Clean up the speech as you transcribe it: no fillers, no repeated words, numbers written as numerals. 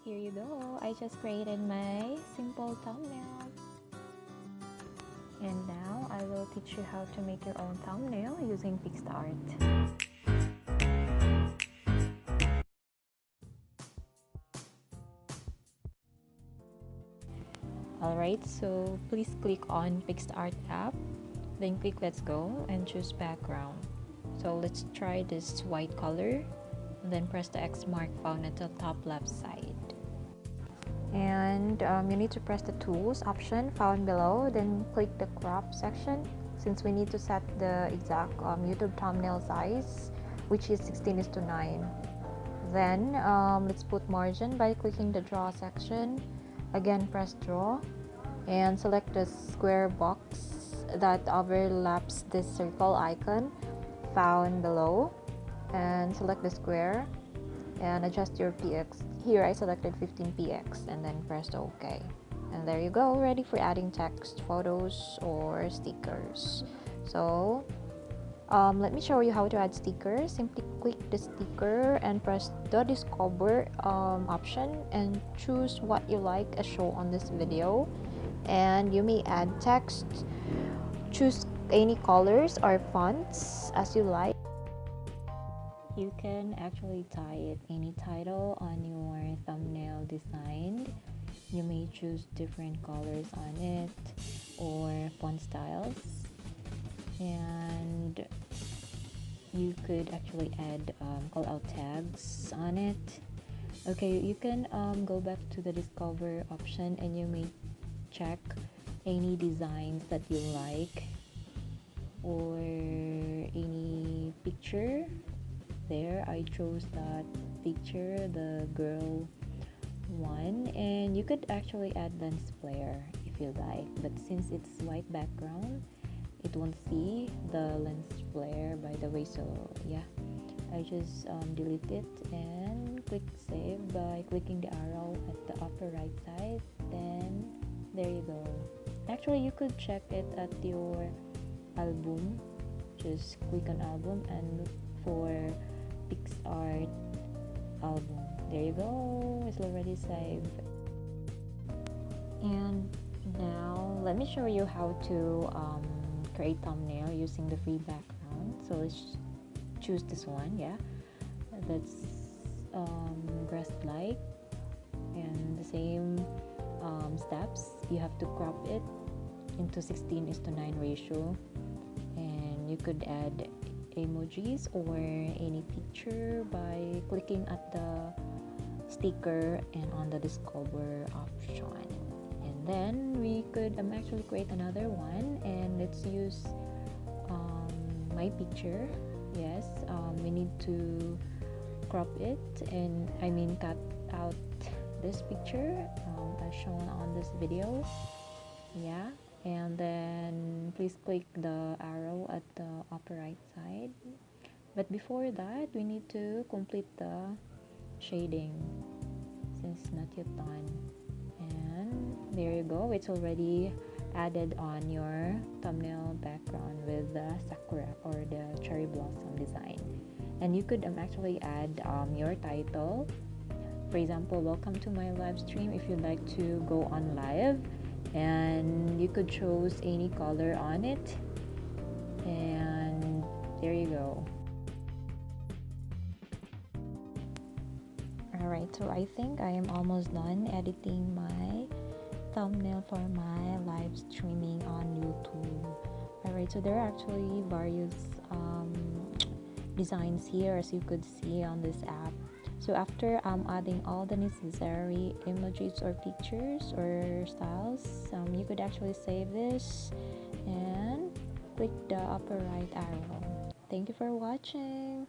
here you go. I just created my simple thumbnail. And now I will teach you how to make your own thumbnail using PicsArt. Alright, so please click on PicsArt app, then click let's go and choose background. So let's try this white color, and then press the X mark found at the top left side. And you need to press the tools option found below, then click the crop section since we need to set the exact YouTube thumbnail size, which is 16:9. Then let's put margin by clicking the draw section. Again, press draw and select the square box that overlaps this circle icon found below, and select the square and adjust your px. Here I selected 15px and then press OK. And there you go, ready for adding text, photos, or stickers. So let me show you how to add stickers. Simply click the sticker and press the discover option and choose what you like as shown on this video. And you may add text, choose any colors or fonts as you like. You can actually type any title on your thumbnail design. You may choose different colors on it or font styles, and you could actually add call out tags on it. Okay, you can go back to the discover option and you may check any designs that you like or any picture. There I chose that picture, the girl one, and you could actually add lens flare if you like, but since it's white background it won't see the lens flare by the way, so yeah, I just delete it and click save by clicking the arrow at the upper right side. Then there you go. Actually, you could check it at your album. Just click on album and look for PicsArt album. There you go, it's already saved. And now let me show you how to create thumbnail using the free background. So let's choose this one. Yeah, that's grass light, and the same steps. You have to crop it into 16:9 ratio, and you could add emojis or any picture by clicking at the sticker and on the discover option. And then we could actually create another one, and let's use my picture. Yes, we need to crop it, and I mean cut out this picture as shown on this video. Yeah, and then please click the arrow at the upper right side. But before that, we need to complete the shading since not yet done. And there you go, it's already added on your thumbnail background with the sakura or the cherry blossom design. And you could actually add your title. For example, welcome to my live stream if you'd like to go on live, and you could choose any color on it, and there you go. Alright, so I think I am almost done editing my thumbnail for my live streaming on YouTube. Alright, so there are actually various designs here, as you could see on this app. So after adding all the necessary emojis or pictures or styles, you could actually save this and click the upper right arrow. Thank you for watching.